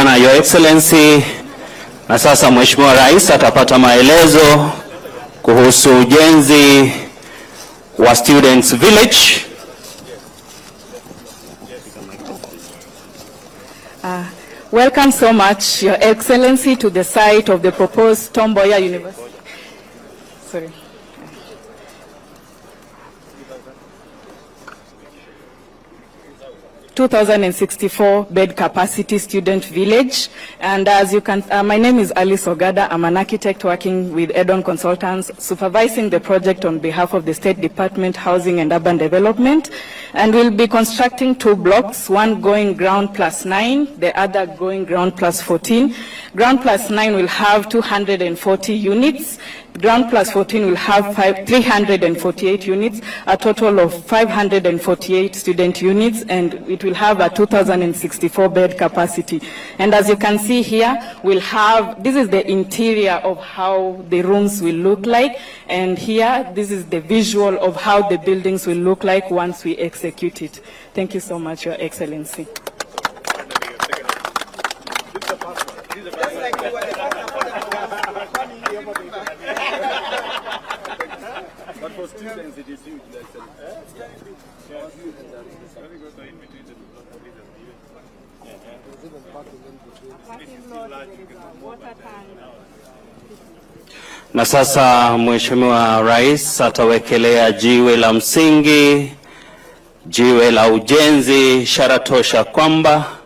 sana Your Excellency. Na sasa Mheshimiwa Rais atapata maelezo kuhusu ujenzi wa Students Village. Welcome so much, Your Excellency, to the site of the proposed Tom Mboya University. Sorry. 2,064 bed capacity student village. And as you can, my name is Alice Ogada. I'm an architect working with Edon Consultants, supervising the project on behalf of the State Department, Housing and Urban Development. And we'll be constructing 2 blocks, one going ground plus 9, the other going ground plus 14. Ground plus 9 will have 240 units. Ground plus 14 will have 348 units, a total of 548 student units, and it will have a 2,064 bed capacity. And as you can see here, we'll have, this is the interior of how the rooms will look like, and here, this is the visual of how the buildings will look like once we execute it. Thank you so much, Your Excellency. But for students, it is huge. Na sasa Mheshimiwa Rais atawekelea jiwe la msingi, jiwe la ujenzi, ishara tosha kwamba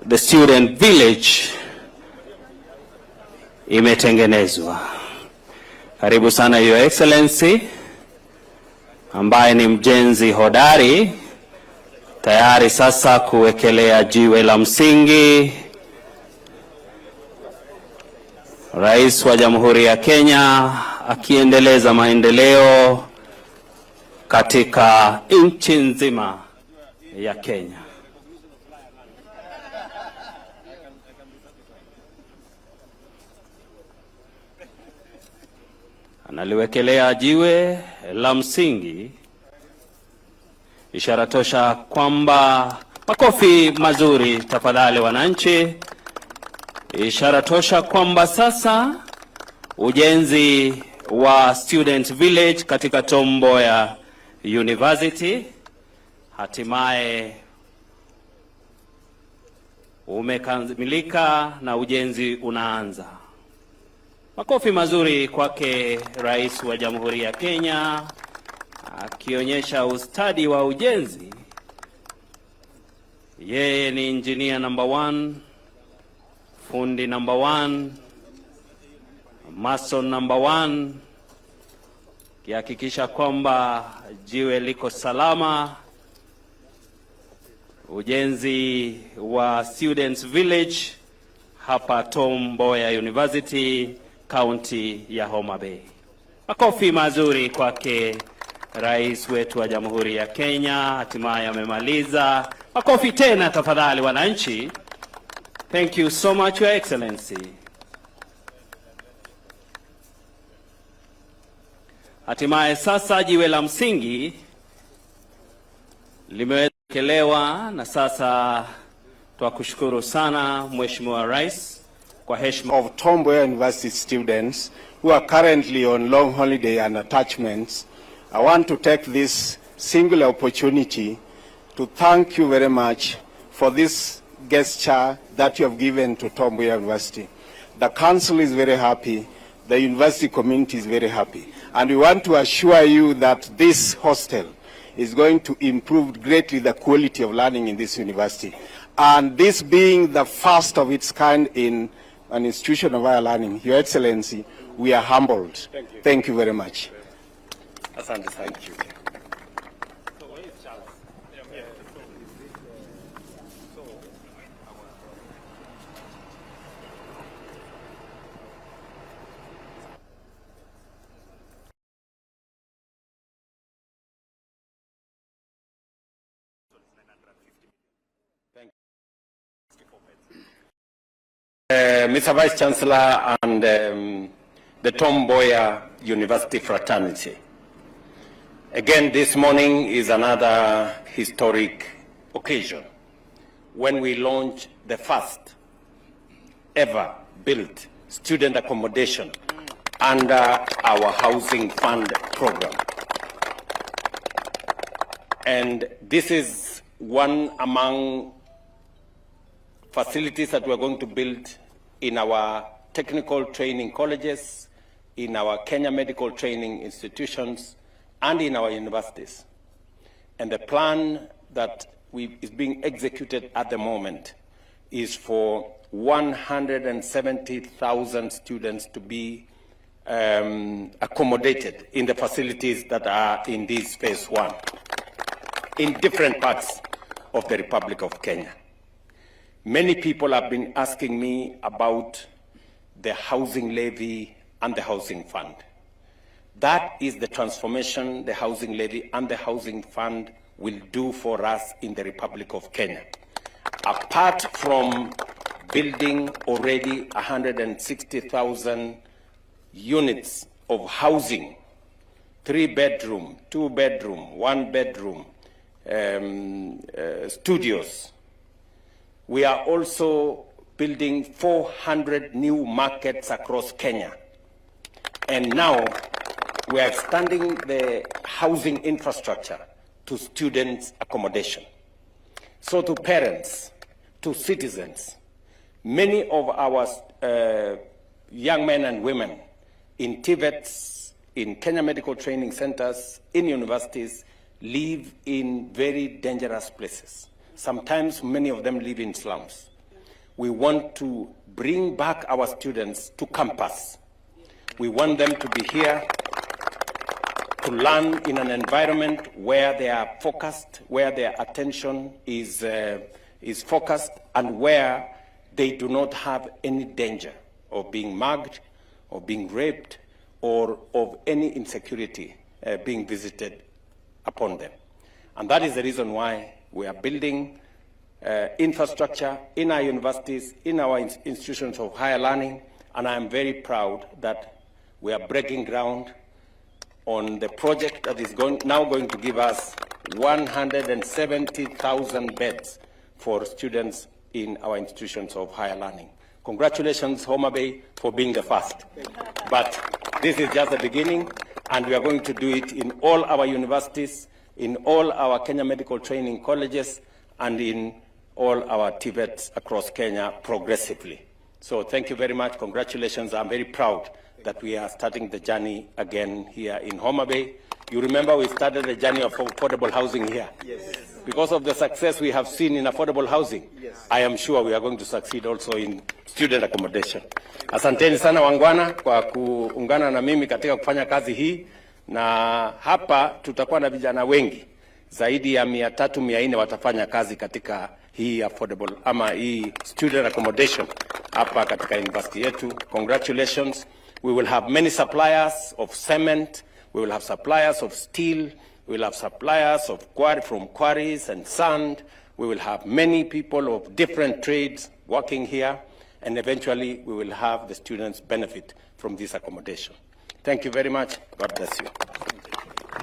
the student village imetengenezwa. Karibu sana Your Excellency, ambaye ni mjenzi hodari, tayari sasa kuwekelea jiwe la msingi. Rais wa Jamhuri ya Kenya akiendeleza maendeleo katika nchi nzima ya Kenya. Analiwekelea jiwe la msingi, ishara tosha kwamba, makofi mazuri tafadhali wananchi, ishara tosha kwamba sasa ujenzi wa Student Village katika Tom Mboya University hatimaye umekamilika na ujenzi unaanza. Makofi mazuri kwake Rais wa Jamhuri ya Kenya, akionyesha ustadi wa ujenzi. Yeye ni engineer number 1, fundi number 1, mason number 1, kihakikisha kwamba jiwe liko salama. Ujenzi wa Students Village hapa Tom Mboya University, County ya Homa Bay. Makofi mazuri kwake Rais wetu wa Jamhuri ya Kenya, hatimaye amemaliza. Makofi tena tafadhali wananchi. Thank you so much, Your Excellency. Hatimaye sasa jiwe la msingi limewekelewa, na sasa twakushukuru sana Mheshimiwa Rais kwa heshima of Tom Mboya University students who are currently on long holiday and attachments. I want to take this singular opportunity to thank you very much for this gesture that you have given to Tom Mboya University. The council is very happy, the university community is very happy, and we want to assure you that this hostel is going to improve greatly the quality of learning in this university. And this being the first of its kind in an institution of higher learning, Your Excellency, we are humbled. Thank you. Thank you very much. Asante, thank you. Mr. Vice Chancellor and the Tom Mboya University fraternity. Again, this morning is another historic occasion. when we launched the first ever built student accommodation under our housing fund program. And this is one among facilities that we're going to build in our technical training colleges, in our Kenya medical training institutions, and in our universities. And the plan that is being executed at the moment is for 170,000 students to be accommodated in the facilities that are in this phase one in different parts of the Republic of Kenya. Many people have been asking me about the housing levy and the housing fund. That is the transformation the housing levy and the housing fund will do for us in the Republic of Kenya. Apart from building already 160,000 units of housing, 3-bedroom, 2-bedroom, 1-bedroom, studios, we are also building 400 new markets across Kenya. And now we are expanding the housing infrastructure to students' accommodation. So to parents, to citizens, many of our young men and women in TVETs, in Kenya medical training centers, in universities, live in very dangerous places. Sometimes many of them live in slums. We want to bring back our students to campus. We want them to be here to learn in an environment where they are focused, where their attention is focused, and where they do not have any danger of being mugged, or being raped, or of any insecurity being visited upon them. And that is the reason why we are building infrastructure in our universities, in our institutions of higher learning, and I am very proud that we are breaking ground on the project that is now going to give us 170,000 beds for students in our institutions of higher learning. Congratulations, Homa Bay, for being the first. But this is just the beginning, and we are going to do it in all our universities, in all our Kenya medical training colleges, and in all our TVETs across Kenya progressively. So thank you very much. Congratulations. I'm very proud that we are starting the journey again here in Homa Bay. You remember we started the journey of affordable housing here. Yes. Because of the success we have seen in affordable housing, yes, I am sure we are going to succeed also in student accommodation. Asanteni sana wangwana kwa kuungana na mimi katika kufanya kazi hii, na hapa tutakuwa na vijana wengi zaidi ya 300-400 watafanya kazi katika hii affordable ama hii student accommodation hapa katika university yetu. Congratulations. We will have many suppliers of cement, we will have suppliers of steel, we will have suppliers of from quarries and sand. We will have many people of different trades working here, and eventually we will have the students benefit from this accommodation. Thank you very much. God bless you.